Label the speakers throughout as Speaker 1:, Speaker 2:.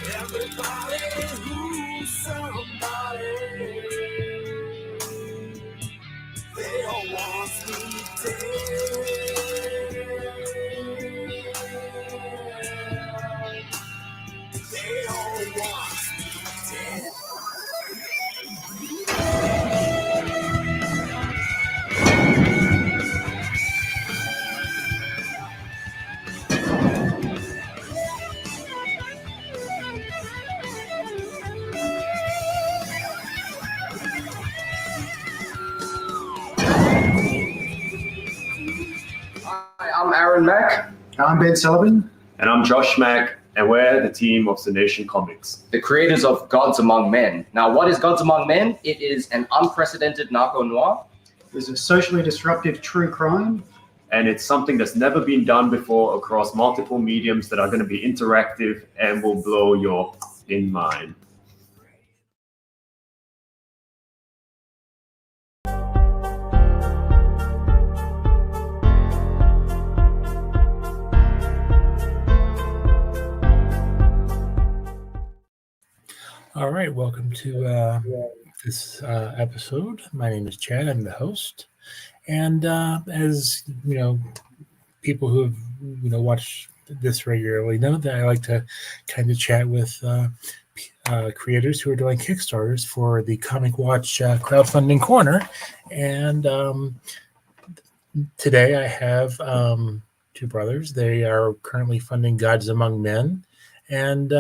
Speaker 1: Everybody who's somebody, they all want me dead. They all want me dead.
Speaker 2: Hi, I'm Aaron Mack.
Speaker 3: I'm Ben Sullivan.
Speaker 4: And I'm Josh Mack, and we're the team of The Nation Comics,
Speaker 2: The creators of Gods Among Men. Now, what is Gods Among Men? It is an unprecedented narco-noir.
Speaker 3: It's a socially disruptive true crime.
Speaker 4: and it's something that's never been done before across multiple mediums that are going to be interactive and will blow your in mind.
Speaker 5: All right, welcome to this episode. My name is Chad. I'm the host, and as you know, people who have watched this regularly know that I like to kind of chat with creators who are doing Kickstarters for the Comic Watch crowdfunding corner. And today I have two brothers. They are currently funding Gods Among Men, and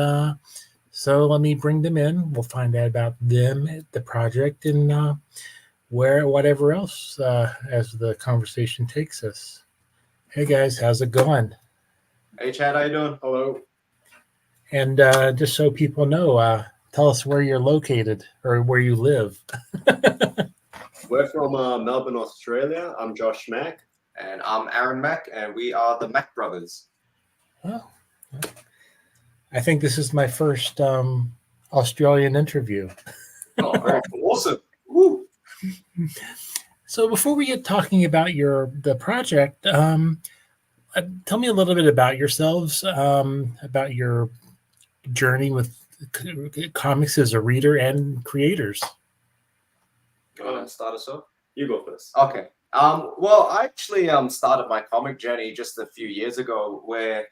Speaker 5: so let me bring them in. We'll find out about them, the project, and whatever else as the conversation takes us. Hey guys, how's it going?
Speaker 6: Hey Chad, how you doing? Hello.
Speaker 5: And just so people know, tell us where you're located or where you live.
Speaker 6: We're from Melbourne, Australia. I'm Josh Mack.
Speaker 2: And I'm Aaron Mack, and we are the Mack brothers.
Speaker 5: Oh, I think this is my first Australian interview.
Speaker 6: Oh, very awesome. Woo.
Speaker 5: So before we get talking about the project, tell me a little bit about yourselves, about your journey with comics as a reader and creators.
Speaker 6: You want to start us off? You go first.
Speaker 2: Okay. Well, I actually started my comic journey just a few years ago, where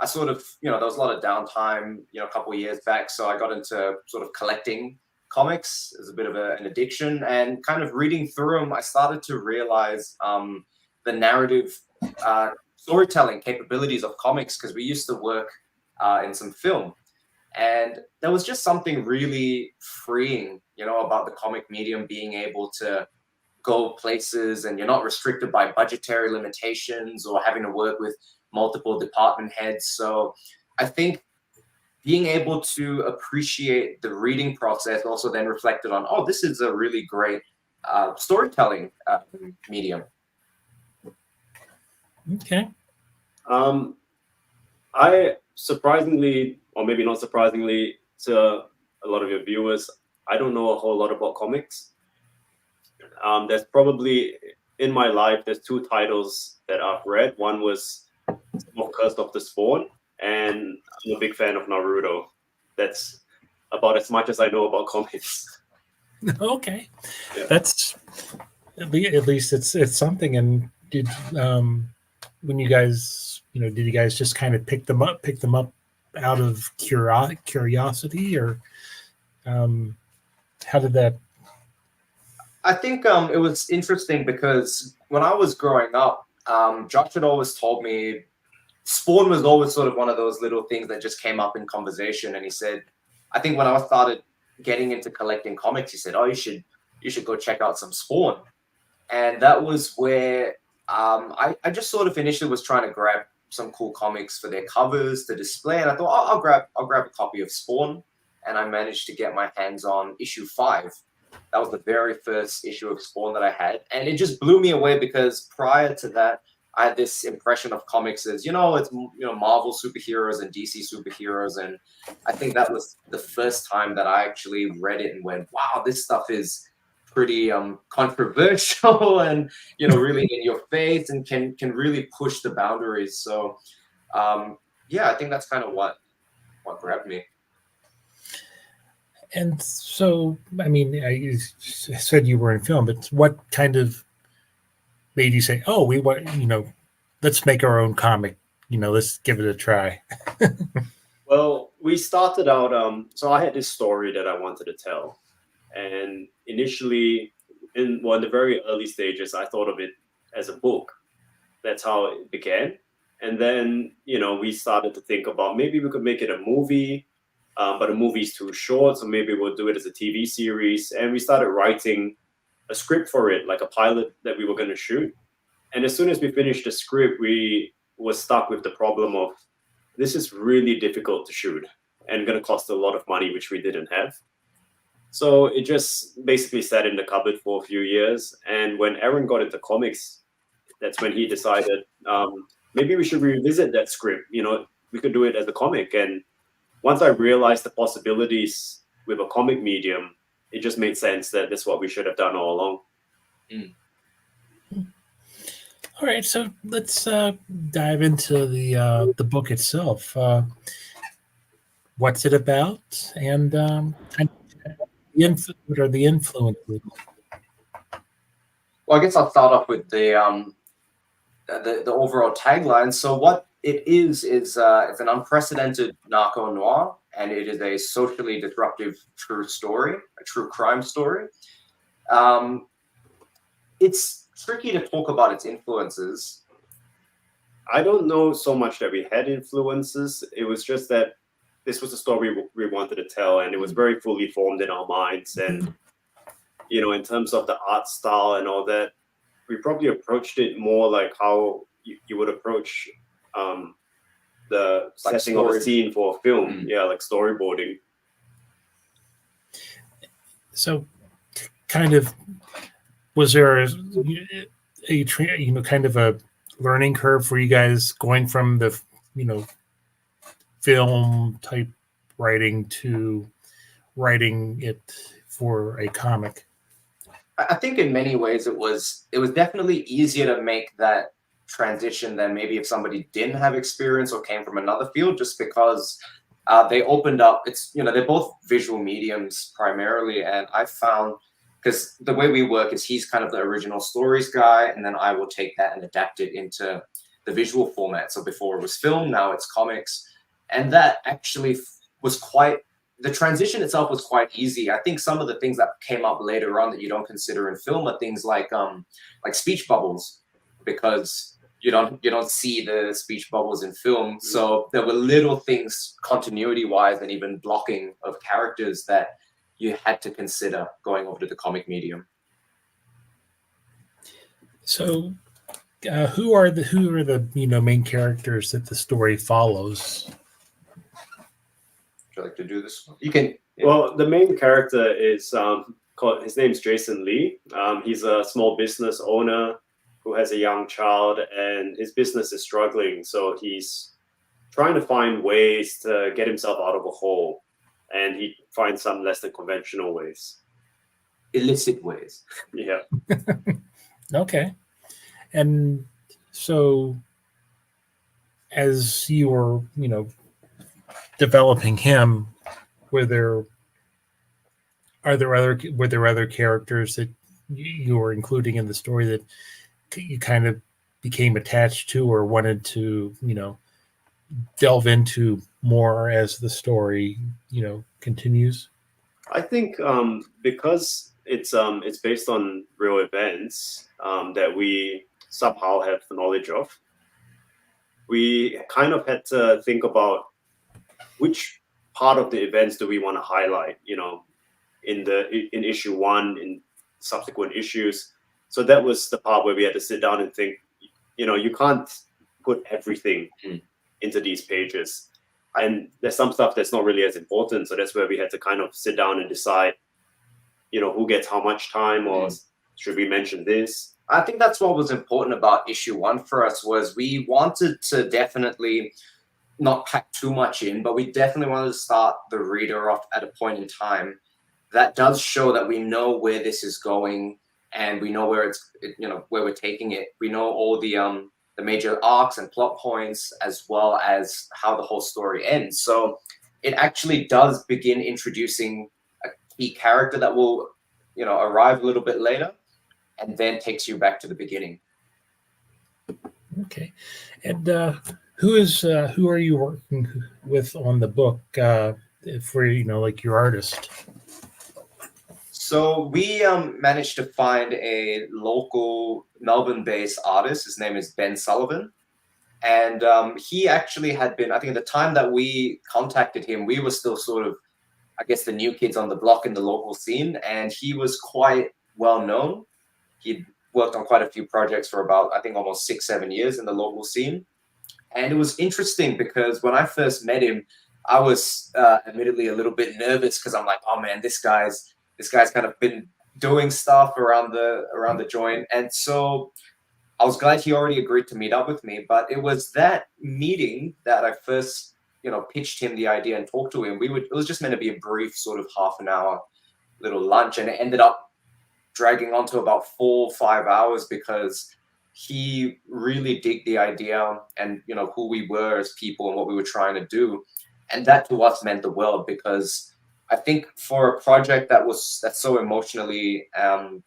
Speaker 2: I sort of, there was a lot of downtime, a couple of years back. So I got into sort of collecting comics as a bit of an addiction, and kind of reading through them, I started to realize the narrative storytelling capabilities of comics, because we used to work in some film. And there was just something really freeing, about the comic medium, being able to go places and you're not restricted by budgetary limitations or having to work with multiple department heads. So I think being able to appreciate the reading process also then reflected on, this is a really great storytelling medium.
Speaker 5: Okay.
Speaker 6: I surprisingly, or maybe not surprisingly to a lot of your viewers, I don't know a whole lot about comics. There's probably, in my life, there's two titles that I've read. One was Curse of the Spawn, and I'm a big fan of Naruto. That's about as much as I know about comics.
Speaker 5: Okay.
Speaker 6: Yeah.
Speaker 5: That's at least it's something. And did when you guys did you guys just kind of pick them up out of curiosity, or how did that?
Speaker 2: I think it was interesting because when I was growing up, Josh had always told me Spawn was always sort of one of those little things that just came up in conversation. And he said, I think when I started getting into collecting comics, he said, you should go check out some Spawn. And that was where I just sort of initially was trying to grab some cool comics for their covers to display. And I thought, I'll grab a copy of Spawn. And I managed to get my hands on issue 5. That was the very first issue of Spawn that I had. And it just blew me away, because prior to that, I had this impression of comics as, it's Marvel superheroes and DC superheroes. And I think that was the first time that I actually read it and went, wow, this stuff is pretty controversial and really in your face and can really push the boundaries. So yeah, I think that's kind of what grabbed me.
Speaker 5: And so, I mean, you said you were in film, but what kind of made you say, "Oh, we want, let's make our own comic. Let's give it a try."
Speaker 6: Well, we started out. So I had this story that I wanted to tell, and initially, in the very early stages, I thought of it as a book. That's how it began. And then, we started to think about maybe we could make it a movie, but a movie is too short, so maybe we'll do it as a TV series. And we started writing a script for it, like a pilot that we were going to shoot. And as soon as we finished the script, we were stuck with the problem of this is really difficult to shoot and going to cost a lot of money, which we didn't have. So it just basically sat in the cupboard for a few years. And when Aaron got into comics, that's when he decided maybe we should revisit that script. We could do it as a comic. And once I realized the possibilities with a comic medium, it just made sense that that's what we should have done all along.
Speaker 5: All right, so let's dive into the book itself. What's it about, and what are the influences?
Speaker 2: Well, I guess I'll start off with the overall tagline. So what it is it's an unprecedented narco noir, and it is a socially disruptive true story, a true crime story. It's tricky to talk about its influences.
Speaker 6: I don't know so much that we had influences. It was just that this was a story we wanted to tell, and it was very fully formed in our minds. And in terms of the art style and all that, we probably approached it more like how you would approach the setting of a scene for a film. Yeah, like storyboarding.
Speaker 5: So, kind of, was there a kind of a learning curve for you guys going from the film type writing to writing it for a comic?
Speaker 2: I think in many ways it was definitely easier to make that transition than maybe if somebody didn't have experience or came from another field, just because they opened up. It's they're both visual mediums primarily, and I found, because the way we work is he's kind of the original stories guy, and then I will take that and adapt it into the visual format. So before it was film, now it's comics, and that actually was the transition itself was quite easy. I think some of the things that came up later on that you don't consider in film are things like speech bubbles, because you don't see the speech bubbles in film. So there were little things continuity wise and even blocking of characters that you had to consider going over to the comic medium.
Speaker 5: So who are the main characters that the story follows?
Speaker 2: Would you like to do this one? You can. Yeah.
Speaker 6: Well, the main character is his name's Jason Lee. He's a small business owner who has a young child, and his business is struggling. So he's trying to find ways to get himself out of a hole, and he finds some less than conventional ways.
Speaker 2: Illicit ways.
Speaker 6: Yeah.
Speaker 5: Okay. And so as you were, developing him, were there other characters that you were including in the story that you kind of became attached to or wanted to, delve into more as the story, continues?
Speaker 6: I think because it's based on real events that we somehow have knowledge of, we kind of had to think about which part of the events do we want to highlight, in issue 1, in subsequent issues. So that was the part where we had to sit down and think, you can't put everything into these pages. And there's some stuff that's not really as important. So that's where we had to kind of sit down and decide, who gets how much time, or should we mention this?
Speaker 2: I think that's what was important about issue 1 for us, was we wanted to definitely not pack too much in, but we definitely wanted to start the reader off at a point in time that does show that we know where this is going, and we know where where we're taking it. We know all the major arcs and plot points, as well as how the whole story ends. So it actually does begin introducing a key character that will, arrive a little bit later, and then takes you back to the beginning.
Speaker 5: Okay. And who are you working with on the book for, like your artist?
Speaker 2: So we managed to find a local Melbourne-based artist. His name is Ben Sullivan. And he actually had been, I think at the time that we contacted him, we were still sort of, I guess, the new kids on the block in the local scene. And he was quite well known. He'd worked on quite a few projects for about, I think, almost 6-7 years in the local scene. And it was interesting because when I first met him, I was admittedly a little bit nervous because I'm like, oh man, this guy's kind of been doing stuff around the joint. And so I was glad he already agreed to meet up with me. But it was that meeting that I first, pitched him the idea and talked to him. It was just meant to be a brief sort of half an hour little lunch, and it ended up dragging on to about 4 or 5 hours because he really digged the idea and who we were as people and what we were trying to do. And that to us meant the world, because I think for a project that's so emotionally and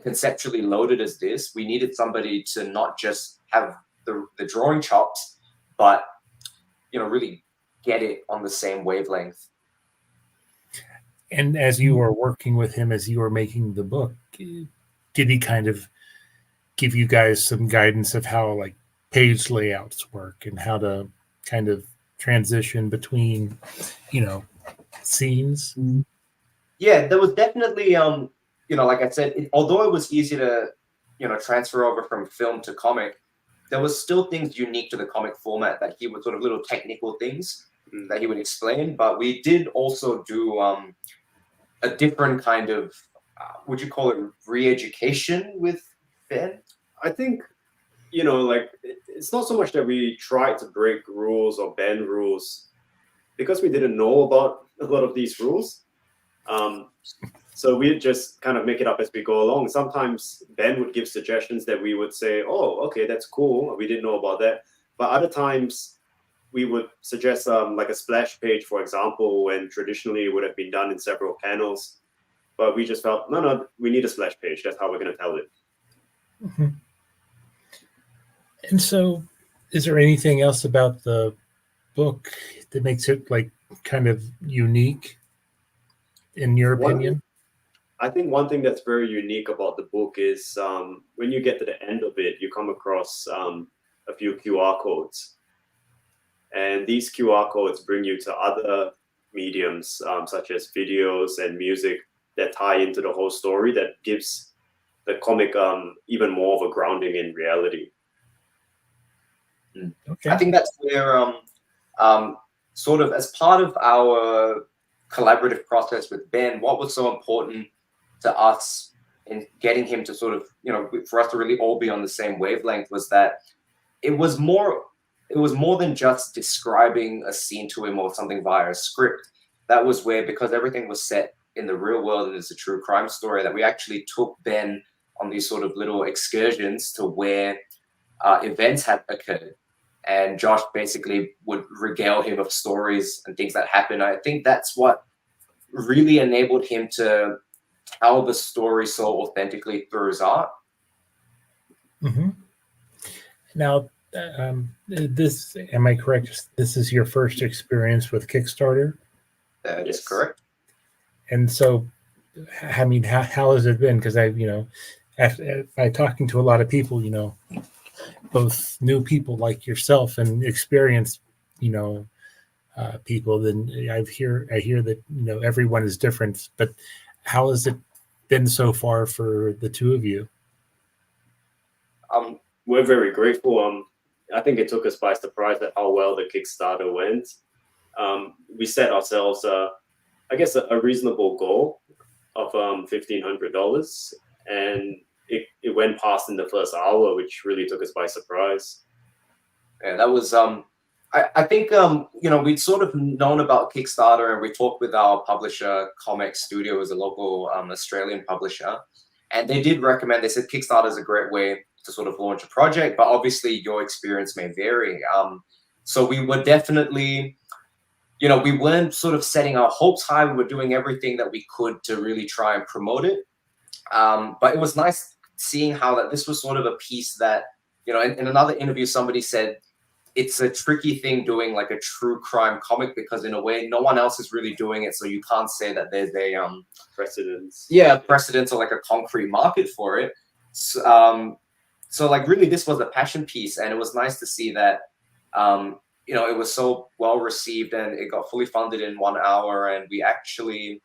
Speaker 2: conceptually loaded as this, we needed somebody to not just have the drawing chops, but really get it on the same wavelength.
Speaker 5: And as you were working with him, as you were making the book, did he kind of give you guys some guidance of how like page layouts work and how to kind of transition between, scenes?
Speaker 2: Yeah, there was definitely, like I said, although it was easy to, transfer over from film to comic, there was still things unique to the comic format that he would sort of little technical things that he would explain. But we did also do a different kind of, would you call it re-education with Ben?
Speaker 6: I think, it's not so much that we tried to break rules or bend rules, because we didn't know about a lot of these rules. So we just kind of make it up as we go along. Sometimes Ben would give suggestions that we would say, oh, okay, that's cool. We didn't know about that. But other times we would suggest like a splash page, for example, when traditionally it would have been done in several panels. But we just felt, no, we need a splash page. That's how we're going to tell it.
Speaker 5: Mm-hmm. And so is there anything else about the book that makes it like kind of unique in your opinion?
Speaker 6: I think one thing that's very unique about the book is when you get to the end of it, you come across a few QR codes. And these QR codes bring you to other mediums, such as videos and music, that tie into the whole story, that gives the comic even more of a grounding in reality.
Speaker 5: Okay.
Speaker 2: I think that's where sort of as part of our collaborative process with Ben, what was so important to us in getting him to sort of, for us to really all be on the same wavelength, was that it was more than just describing a scene to him or something via a script. That was where, because everything was set in the real world and it's a true crime story, that we actually took Ben on these sort of little excursions to where events had occurred. And Josh basically would regale him of stories and things that happened. I think that's what really enabled him to tell the story so authentically through his art.
Speaker 5: Mm-hmm. Now, this, am I correct? This is your first experience with Kickstarter?
Speaker 2: That is correct.
Speaker 5: And so, I mean, how has it been? Because by talking to a lot of people, both new people like yourself and experienced, people, then I hear that, everyone is different. But how has it been so far for the two of you?
Speaker 6: We're very grateful. I think it took us by surprise at how well the Kickstarter went. We set ourselves, I guess, a reasonable goal of $1,500, and it went past in the first hour, which really took us by surprise.
Speaker 2: Yeah, that was I I think we'd sort of known about Kickstarter, and we talked with our publisher, Comic Studio, is a local Australian publisher, and they did recommend. They said Kickstarter is a great way to sort of launch a project, but obviously your experience may vary. So we were definitely, we weren't sort of setting our hopes high. We were doing everything that we could to really try and promote it. But it was nice seeing how that this was sort of a piece that, in another interview, somebody said it's a tricky thing doing like a true crime comic, because in a way, no one else is really doing it. So you can't say that there's a
Speaker 6: Precedence.
Speaker 2: Yeah, precedence or like a concrete market for it. So like really this was a passion piece, and it was nice to see that, it was so well received, and it got fully funded in 1 hour. And we actually,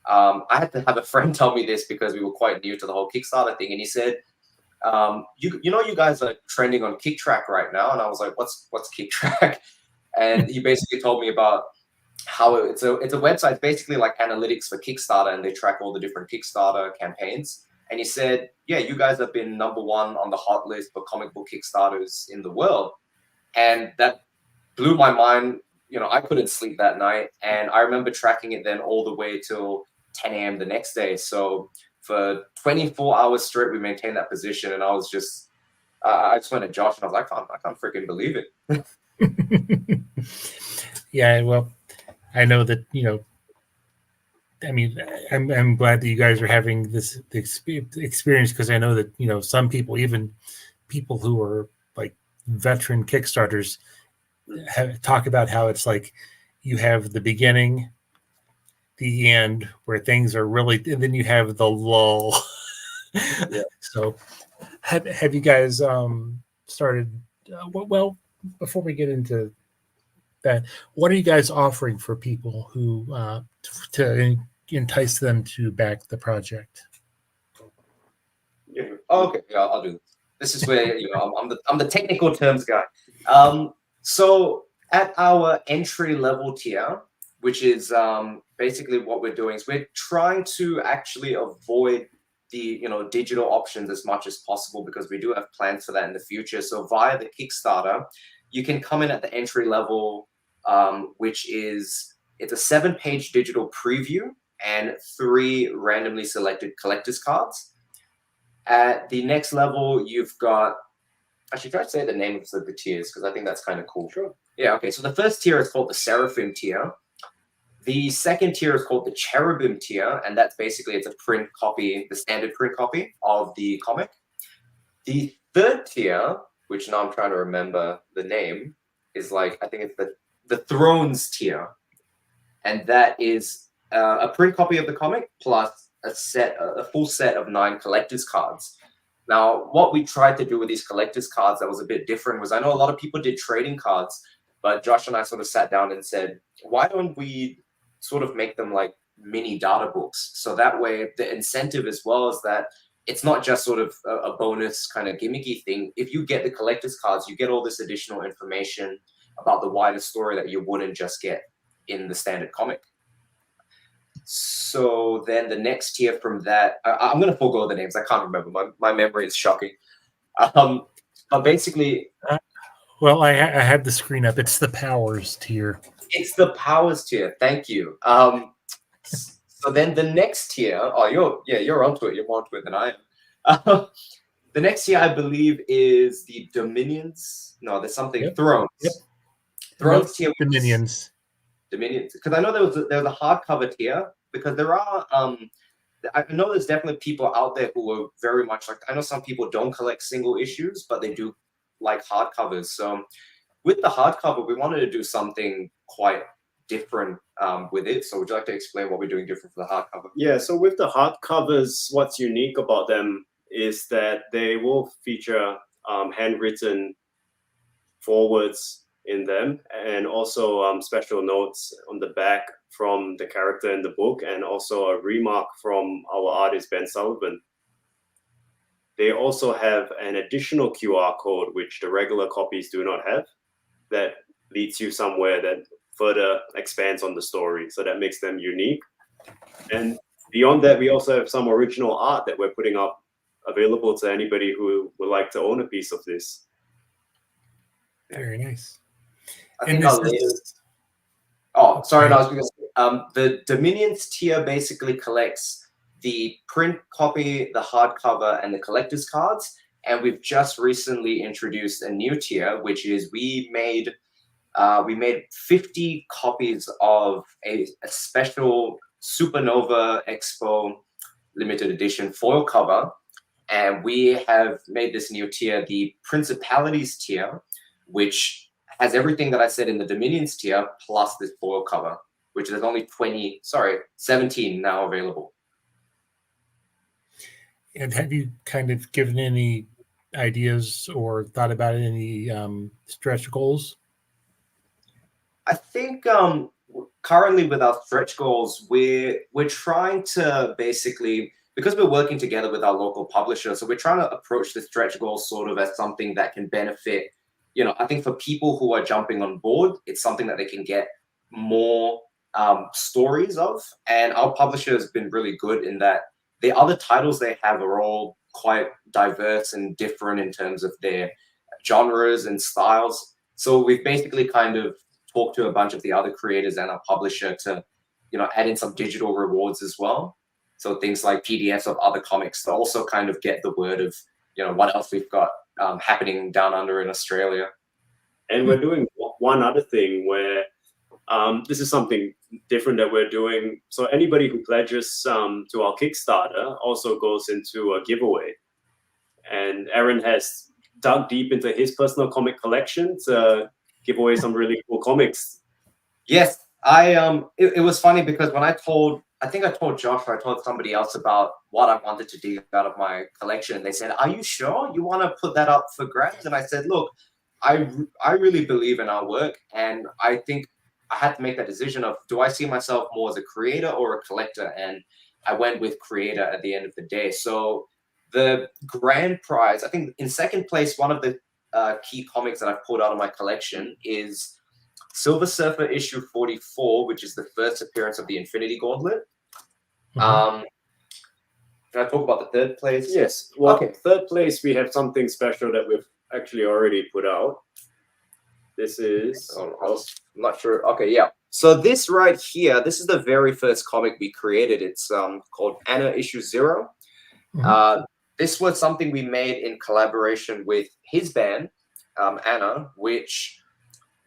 Speaker 2: I had to have a friend tell me this because we were quite new to the whole Kickstarter thing. And he said, you guys are trending on KickTrack right now. And I was like, what's KickTrack? And he basically told me about how it's a website, basically like analytics for Kickstarter, and they track all the different Kickstarter campaigns. And he said, yeah, you guys have been #1 on the hot list for comic book Kickstarters in the world. And that blew my mind. I couldn't sleep that night. And I remember tracking it then all the way till 10 a.m. the next day. So for 24 hours straight, we maintained that position. And I was just, I just went to Josh and I was like, I can't freaking believe it.
Speaker 5: Yeah, well, I know that, I'm glad that you guys are having this experience, because I know that, some people, even people who are like veteran Kickstarters, talk about how it's like you have the beginning, the end, where things are really, and then you have the lull.
Speaker 6: Yeah.
Speaker 5: So have you guys started, well, before we get into that, what are you guys offering for people who to entice them to back the project?
Speaker 2: Yeah. Oh, okay, yeah, I'll do this. This is where I'm the technical terms guy. So at our entry level tier, which is basically what we're doing, is we're trying to actually avoid the digital options as much as possible, because we do have plans for that in the future. So via the Kickstarter, you can come in at the entry level, which is, it's a 7-page digital preview and 3 randomly selected collector's cards. At the next level, you've got, I should try to say the names of the tiers, because I think that's kind of cool.
Speaker 6: Sure.
Speaker 2: Yeah, okay. So the first tier is called the Seraphim tier. The second tier is called the Cherubim tier, and that's basically, it's a print copy, the standard print copy of the comic. The third tier, which now I'm trying to remember the name, is like, I think it's the Thrones tier, and that is a print copy of the comic plus a full set of 9 collector's cards. Now, what we tried to do with these collector's cards that was a bit different was, I know a lot of people did trading cards, but Josh and I sort of sat down and said, why don't we sort of make them like mini data books? So that way, the incentive as well is that it's not just sort of a bonus kind of gimmicky thing. If you get the collector's cards, you get all this additional information about the wider story that you wouldn't just get in the standard comic. So then the next tier from that, I'm going to forego the names. I can't remember. My memory is shocking. But basically...
Speaker 5: Well, I had the screen up. It's the Powers tier.
Speaker 2: It's the Powers tier. Thank you. So then the next tier... Oh, you're onto it. You're more onto it than I am. The next tier, I believe, is the Dominions. No, there's something...
Speaker 5: Yep.
Speaker 2: Thrones.
Speaker 5: Yep.
Speaker 2: Thrones tier.
Speaker 5: Dominions.
Speaker 2: Dominions, because I know there was a hardcover tier, because there are I know there's definitely people out there who are very much like, I know some people don't collect single issues, but they do like hardcovers. So with the hardcover, we wanted to do something quite different with it. So would you like to explain what we're doing different for the hardcover?
Speaker 6: Yeah, so with the hardcovers, what's unique about them is that they will feature handwritten forwards in them, and also special notes on the back from the character in the book, and also a remark from our artist Ben Sullivan. They also have an additional QR code, which the regular copies do not have, that leads you somewhere that further expands on the story. So that makes them unique. And beyond that, we also have some original art that we're putting up available to anybody who would like to own a piece of this.
Speaker 5: Very nice.
Speaker 2: I
Speaker 5: And
Speaker 2: think
Speaker 5: this
Speaker 2: our latest.
Speaker 5: is
Speaker 2: Oh, sorry, no, I
Speaker 5: okay.
Speaker 2: was going to say, the Dominions tier basically collects the print copy, the hardcover, and the collector's cards. And we've just recently introduced a new tier, which is we made 50 copies of a special Supernova Expo limited edition foil cover. And we have made this new tier, the Principalities tier, which has everything that I said in the Dominions tier, plus this foil cover, which there's only 17 now available.
Speaker 5: And have you kind of given any ideas or thought about any stretch goals?
Speaker 2: I think currently with our stretch goals, we're trying to basically, because we're working together with our local publisher, so we're trying to approach the stretch goals sort of as something that can benefit, I think for people who are jumping on board, it's something that they can get more stories of. And our publisher has been really good in that the other titles they have are all quite diverse and different in terms of their genres and styles. So we've basically kind of talked to a bunch of the other creators and our publisher to, add in some digital rewards as well. So things like PDFs of other comics to also kind of get the word of, what else we've got happening down under in Australia.
Speaker 6: And we're doing one other thing where this is something different that we're doing. So anybody who pledges to our Kickstarter also goes into a giveaway. And Aaron has dug deep into his personal comic collection to give away some really cool comics.
Speaker 2: Yes, it was funny because when I told Josh or I told somebody else about what I wanted to dig out of my collection, they said, "Are you sure you want to put that up for grabs?" And I said, "Look, I really believe in our work, and I think I had to make that decision of, do I see myself more as a creator or a collector?" And I went with creator at the end of the day. So the grand prize, I think in second place, one of the key comics that I've pulled out of my collection is Silver Surfer issue 44, which is the first appearance of the Infinity Gauntlet.
Speaker 5: Mhm.
Speaker 2: Can I talk about the third place?
Speaker 6: Yes. Well,
Speaker 2: Okay.
Speaker 6: Third place, we have something special that we've actually already put out. This is...
Speaker 2: I'm not sure. Okay, yeah. So this right here, this is the very first comic we created. It's called Anna issue 0. This was something we made in collaboration with his band, Anna, which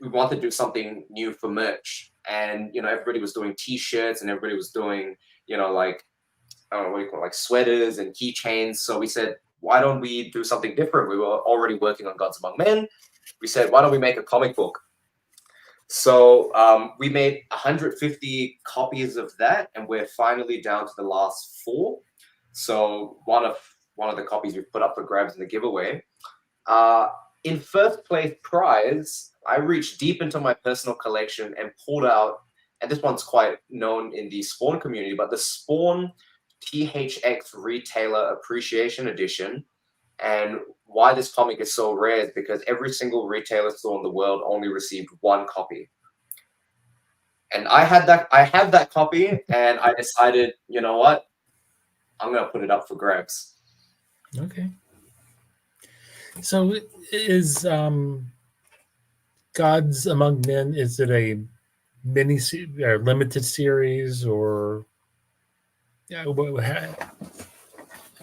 Speaker 2: we wanted to do something new for merch. And, everybody was doing T-shirts and everybody was doing, like, I don't know what you call it, like sweaters and keychains. So we said, why don't we do something different? We were already working on Gods Among Men. We said, why don't we make a comic book? So we made 150 copies of that, and we're finally down to the last 4. So one of the copies we put up for grabs in the giveaway. In first place prize, I reached deep into my personal collection and pulled out, and this one's quite known in the Spawn community, but the Spawn THX Retailer Appreciation Edition. And why this comic is so rare is because every single retailer store in the world only received 1 copy. And I have that copy, and I decided, you know what? I'm going to put it up for grabs.
Speaker 5: Okay. So is Gods Among Men, is it a mini or limited series, or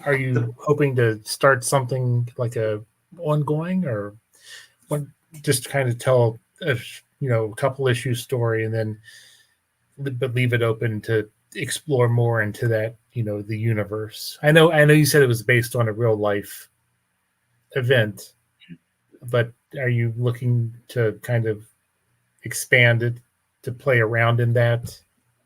Speaker 5: are you hoping to start something like a ongoing, or what, just kind of tell a couple issue story and then but leave it open to explore more into that, the universe? I know you said it was based on a real life event, but are you looking to kind of expand it to play around in that?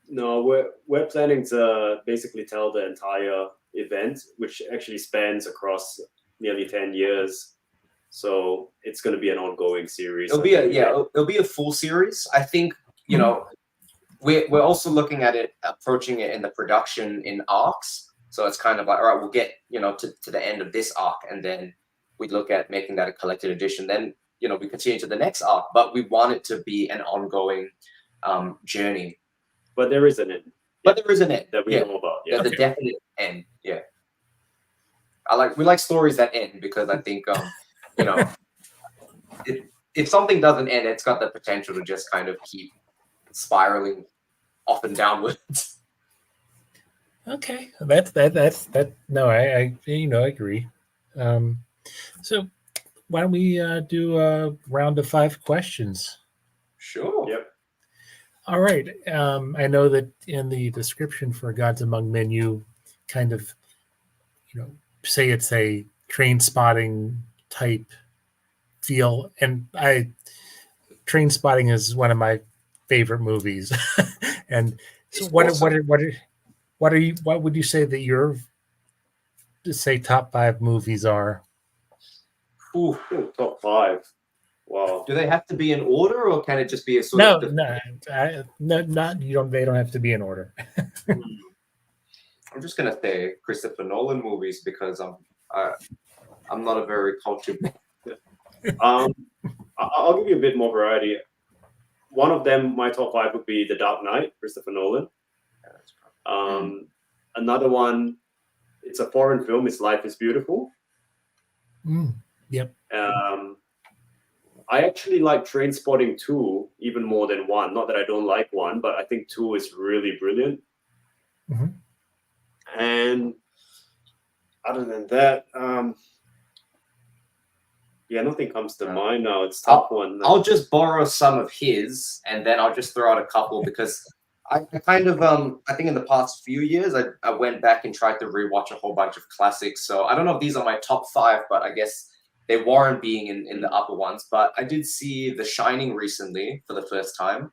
Speaker 6: No, we're planning to basically tell the entire event, which actually spans across nearly 10 years. So it's going to be an ongoing series.
Speaker 2: It'll be a full series. I think, we're also looking at approaching it in the production in arcs. So it's kind of like, all right, we'll get, to the end of this arc, and then we look at making that a collected edition. Then, we continue to the next arc, but we want it to be an ongoing journey.
Speaker 6: But there is an end.
Speaker 2: But there is an end
Speaker 6: that we know about. Yeah.
Speaker 2: There's a definite end. Yeah. We like stories that end, because I think, if something doesn't end, it's got the potential to just kind of keep spiraling off and downwards.
Speaker 5: Okay, that. No, I agree. So why don't we do a round of 5 questions?
Speaker 2: Sure.
Speaker 6: Yep.
Speaker 5: All right. I know that in the description for Gods Among Men, you kind of, say it's a train spotting type feel, and Train Spotting is one of my favorite movies. And so, what would you say that your top 5 movies are?
Speaker 2: Ooh.
Speaker 6: Top 5. Wow.
Speaker 2: Do they have to be in order, or can it just be a sort of?
Speaker 5: Not you don't. They don't have to be in order.
Speaker 2: I'm just gonna say Christopher Nolan movies because I'm not a very cultured man.
Speaker 6: I'll give you a bit more variety. One of them, my top 5 would be The Dark Knight, Christopher Nolan. Another one, it's a foreign film. It's Life is Beautiful.
Speaker 5: Yep.
Speaker 6: I actually like Train Spotting 2 even more than 1. Not that I don't like 1, but I think 2 is really brilliant.
Speaker 5: Mm-hmm.
Speaker 6: And other than that, nothing comes to mind now. It's a tough one.
Speaker 2: I'll just borrow some of his, and then I'll just throw out a couple because I kind of I think in the past few years I went back and tried to rewatch a whole bunch of classics. So I don't know if these are my top 5, but I guess they warrant being in the upper ones. But I did see The Shining recently for the first time.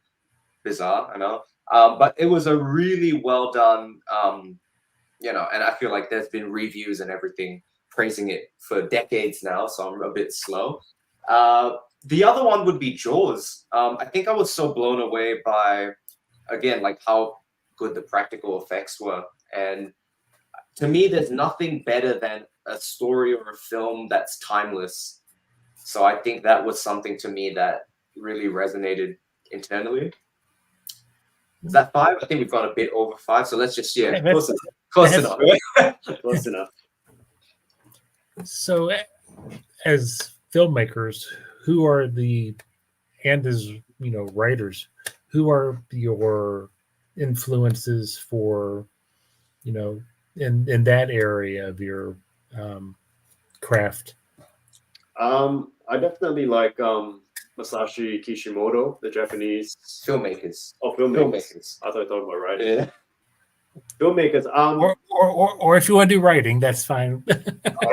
Speaker 2: Bizarre, I know. But it was a really well done, and I feel like there's been reviews and everything praising it for decades now, so I'm a bit slow. The other one would be Jaws. I think I was so blown away by, again, like how good the practical effects were. And to me, there's nothing better than a story or a film that's timeless. So I think that was something to me that really resonated internally. Is that 5? I think we've got a bit over 5. So let's just, close enough.
Speaker 6: Close enough.
Speaker 5: So, as filmmakers, who are as writers, who are your influences for, in that area of your craft?
Speaker 6: I definitely like Masashi Kishimoto, the Japanese
Speaker 2: filmmakers.
Speaker 6: Oh, filmmakers. I thought I talked about writing.
Speaker 2: Yeah.
Speaker 6: Filmmakers.
Speaker 5: Or if you want to do writing, that's fine.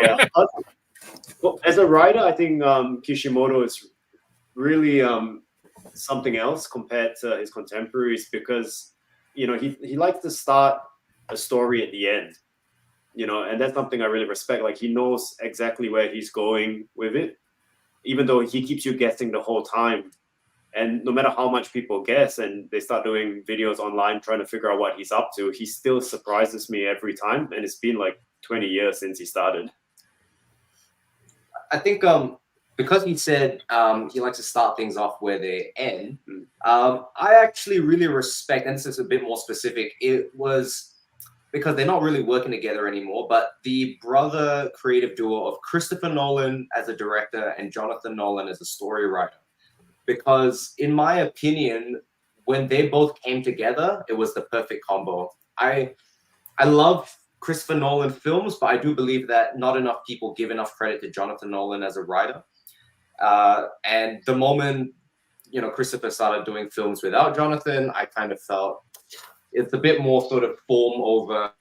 Speaker 6: Yeah. Well, as a writer, I think Kishimoto is really something else compared to his contemporaries because he likes to start a story at the end, and that's something I really respect. Like he knows exactly where he's going with it, even though he keeps you guessing the whole time. And no matter how much people guess and they start doing videos online trying to figure out what he's up to, he still surprises me every time. And it's been like 20 years since he started.
Speaker 2: I think because he said he likes to start things off where they end, I actually really respect, and this is a bit more specific, it was because they're not really working together anymore, but the brother creative duo of Christopher Nolan as a director and Jonathan Nolan as a story writer. Because in my opinion, when they both came together, it was the perfect combo. I love Christopher Nolan films, but I do believe that not enough people give enough credit to Jonathan Nolan as a writer. And the moment, Christopher started doing films without Jonathan, I kind of felt it's a bit more sort of form over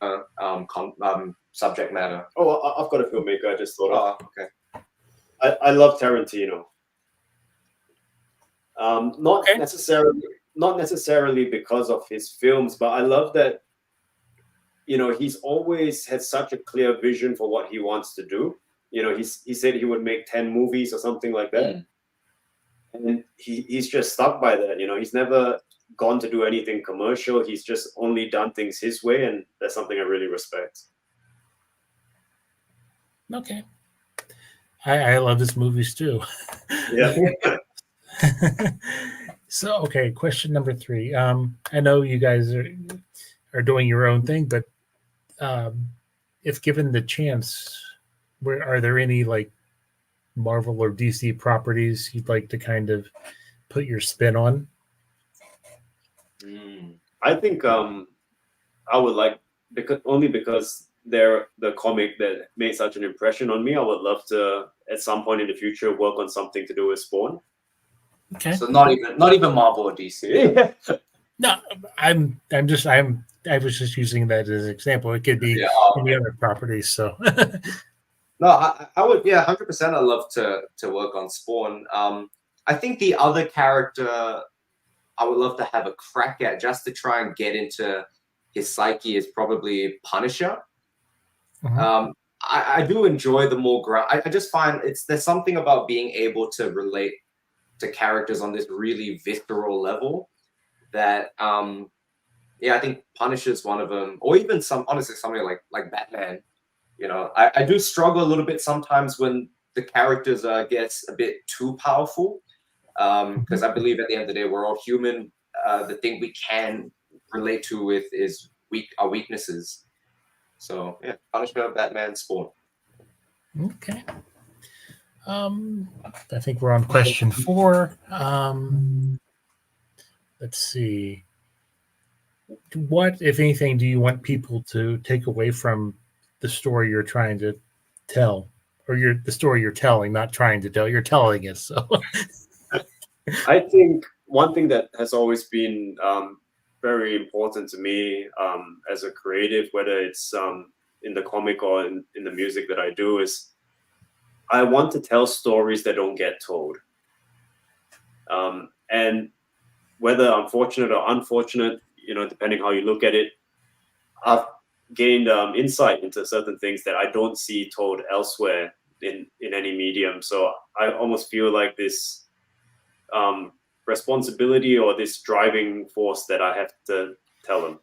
Speaker 2: subject matter.
Speaker 6: Oh, I've got a filmmaker I just thought of.
Speaker 2: Okay.
Speaker 6: I love Tarantino. Not necessarily because of his films, but I love that he's always had such a clear vision for what he wants to do. He said he would make 10 movies or something like that, and he's just stuck by that. He's never gone to do anything commercial. He's just only done things his way, and that's something I really respect.
Speaker 5: Okay, I love his movies too.
Speaker 6: Yeah.
Speaker 5: So, okay, question number 3. I know you guys are doing your own thing, but if given the chance, are there any like Marvel or DC properties you'd like to kind of put your spin on?
Speaker 6: I think I would like, because they're the comic that made such an impression on me. I would love to at some point in the future work on something to do with Spawn.
Speaker 5: Okay.
Speaker 2: So not even Marvel or DC.
Speaker 5: No, I was just using that as an example. It could be any other properties. So
Speaker 2: No, I would, 100%. I'd love to work on Spawn. I think the other character I would love to have a crack at, just to try and get into his psyche, is probably Punisher. I do enjoy the more ground. I just find there's something about being able to relate to characters on this really visceral level that I think Punisher's one of them, or even honestly something like Batman. I do struggle a little bit sometimes when the characters gets a bit too powerful, because I believe at the end of the day we're all human. The thing we can relate to with is our weaknesses. So yeah, Punisher, Batman, Spawn.
Speaker 5: Okay. I think we're on question 4. Let's see. What, if anything, do you want people to take away from the story you're trying to tell, or the story you're telling, not trying to tell, you're telling us? So
Speaker 6: I think one thing that has always been very important to me as a creative, whether it's in the comic or in the music that I do, is I want to tell stories that don't get told. And whether I'm fortunate or unfortunate, depending how you look at it, I've gained insight into certain things that I don't see told elsewhere in any medium. So I almost feel like this responsibility or this driving force that I have to tell them.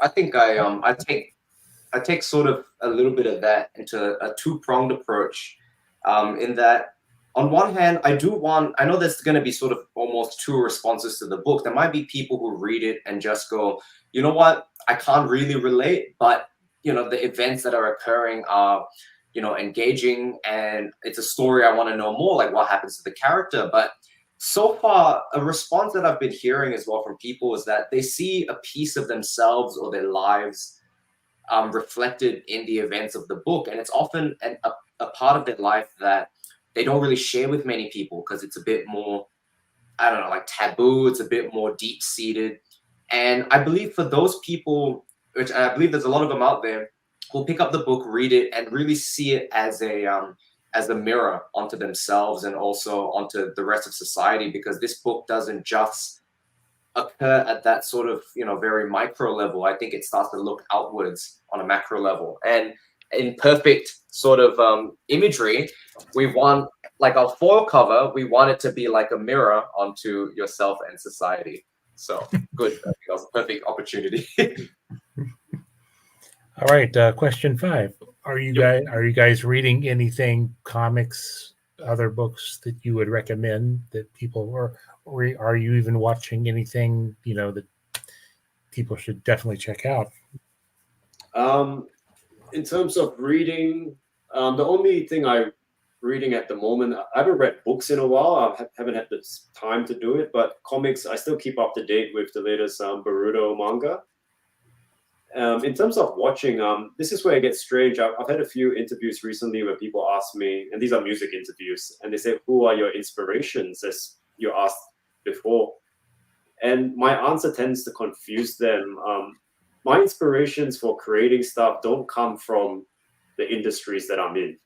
Speaker 2: I think I take sort of a little bit of that into a two-pronged approach, in that on one hand, I know there's going to be sort of almost two responses to the book. There might be people who read it and just go, you know what, I can't really relate, but the events that are occurring are engaging, and it's a story I want to know more, like what happens to the character. But so far, a response that I've been hearing as well from people is that they see a piece of themselves or their lives reflected in the events of the book, and it's often a part of their life that they don't really share with many people because it's a bit more, I don't know, like taboo. It's a bit more deep-seated. And I believe for those people, which I believe there's a lot of them out there, who'll pick up the book, read it, and really see it as a mirror onto themselves and also onto the rest of society, because this book doesn't just occur at that sort of very micro level. I think it starts to look outwards on a macro level, and in perfect sort of imagery, we want, like our foil cover, we want it to be like a mirror onto yourself and society. So good. I think that was a perfect opportunity.
Speaker 5: all right, question 5. Are you guys reading anything, comics, other books that you would recommend that people, or are you even watching anything that people should definitely check out?
Speaker 6: In terms of reading, the only thing I'm reading at the moment, I haven't read books in a while. I haven't had the time to do it, but comics, I still keep up to date with the latest Boruto manga. In terms of watching, this is where it gets strange. I've had a few interviews recently where people ask me, and these are music interviews, and they say, who are your inspirations, as you asked before? And my answer tends to confuse them. My inspirations for creating stuff don't come from the industries that I'm in.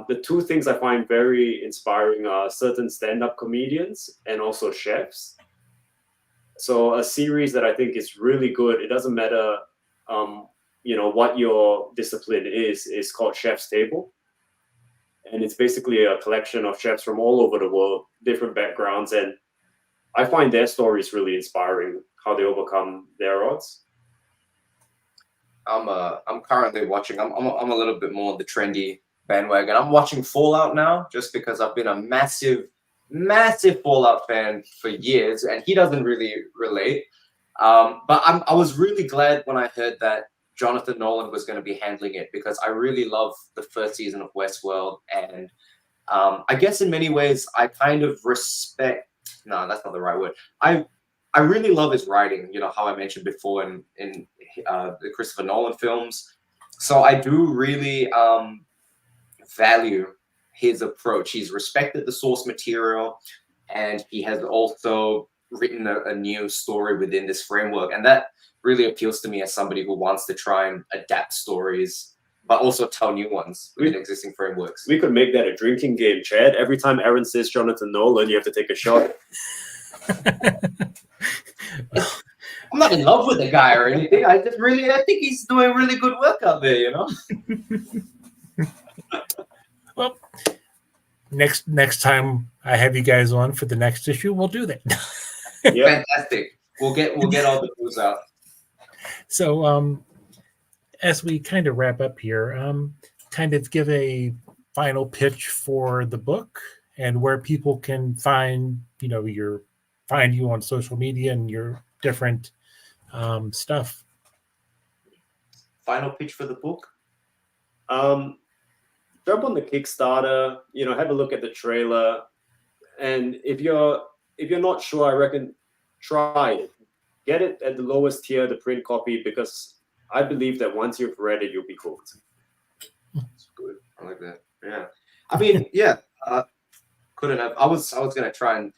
Speaker 6: The two things I find very inspiring are certain stand-up comedians and also chefs. So a series that I think is really good, it doesn't matter what your discipline is called Chef's Table. And it's basically a collection of chefs from all over the world, different backgrounds. And I find their stories really inspiring, how they overcome their odds.
Speaker 2: I'm currently watching. I'm a little bit more on the trendy bandwagon. I'm watching Fallout now, just because I've been a massive Fallout fan for years, and he doesn't really relate. But I was really glad when I heard that Jonathan Nolan was going to be handling it, because I really love the first season of Westworld, and I guess in many ways I kind of respect. No, that's not the right word. I really love his writing. You know, how I mentioned before in the Christopher Nolan films. So I do really value his approach. He's respected the source material, and he has also written a new story within this framework, and that really appeals to me as somebody who wants to try and adapt stories but also tell new ones within existing frameworks.
Speaker 6: We could make that a drinking game, Chad. Every time Aaron says Jonathan Nolan, you have to take a shot.
Speaker 2: I'm not in love with the guy or anything. I think he's doing really good work out there, you know?
Speaker 5: Well, next time I have you guys on for the next issue, we'll do that.
Speaker 6: Yeah.
Speaker 2: Fantastic. We'll get all the news out.
Speaker 5: So, as we kind of wrap up here, kind of give a final pitch for the book and where people can find, find you on social media and your different stuff.
Speaker 2: Final pitch for the book?
Speaker 6: Jump on the Kickstarter, have a look at the trailer. And if you're not sure, I reckon try it. Get it at the lowest tier, the print copy, because I believe that once you've read it, you'll be hooked.
Speaker 2: That's good. I like that. Yeah. I mean, yeah. Couldn't have. I was gonna try and.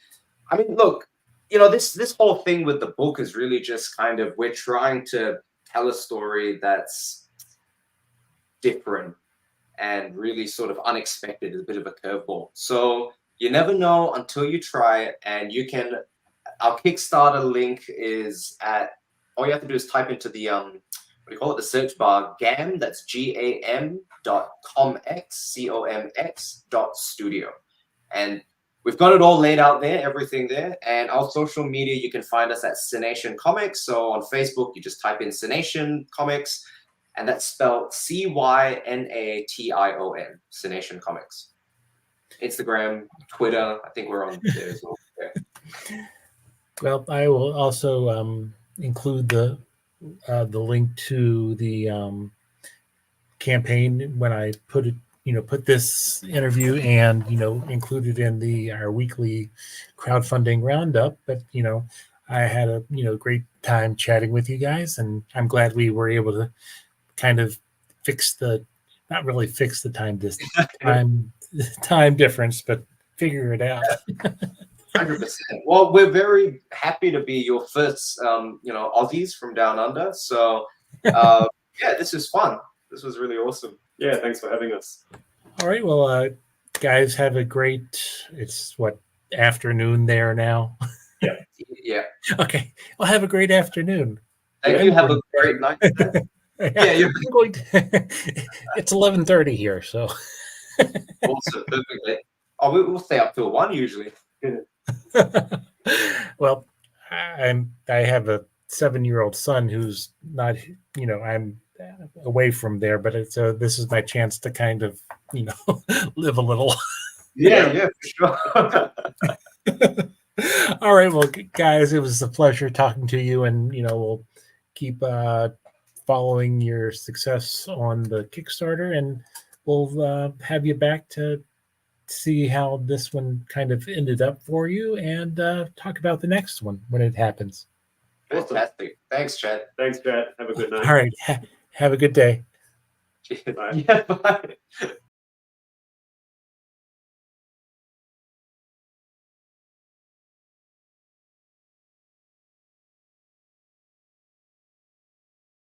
Speaker 2: I mean, look. This whole thing with the book is really just kind of, we're trying to tell a story that's different and really sort of unexpected. It's a bit of a curveball. So you never know until you try it, and you can. Our Kickstarter link is at. All you have to do is type into the the search bar, GAM, that's GAM.comx.studio. And we've got it all laid out there, everything there. And our social media, you can find us at Cination Comics. So on Facebook, you just type in Cination Comics, and that's spelled Cynation, Cination Comics. Instagram, Twitter, I think we're on there as well. Yeah.
Speaker 5: Well, I will also include the link to the campaign when I put it, put this interview and include it in our weekly crowdfunding roundup. But I had a great time chatting with you guys, and I'm glad we were able to kind of not really fix the time difference, but figure it out.
Speaker 2: 100%. Well, we're very happy to be your first, Aussies from down under. So, yeah, this is fun. This was really awesome.
Speaker 6: Yeah, thanks for having us.
Speaker 5: All right, well, guys, have a great. It's afternoon there now.
Speaker 2: Yeah. Yeah.
Speaker 5: Okay. Well, have a great afternoon.
Speaker 2: Thank you. Have a great night. Yeah, you're
Speaker 5: going to, it's 11:30 here, so.
Speaker 2: Awesome. Perfectly. Oh, we'll stay up till 1 usually.
Speaker 5: Well, I have a 7-year-old son who's not, I'm away from there, but this is my chance to kind of, live a little.
Speaker 2: Yeah, for sure.
Speaker 5: All right, well, guys, it was a pleasure talking to you, and we'll keep following your success on the Kickstarter, and we'll have you back to see how this one kind of ended up for you, and talk about the next one when it happens.
Speaker 2: Fantastic. Thanks, Chad.
Speaker 6: Thanks, Chad. Have a good night.
Speaker 5: All right. Have a good day.
Speaker 6: Bye.
Speaker 2: Yeah, bye.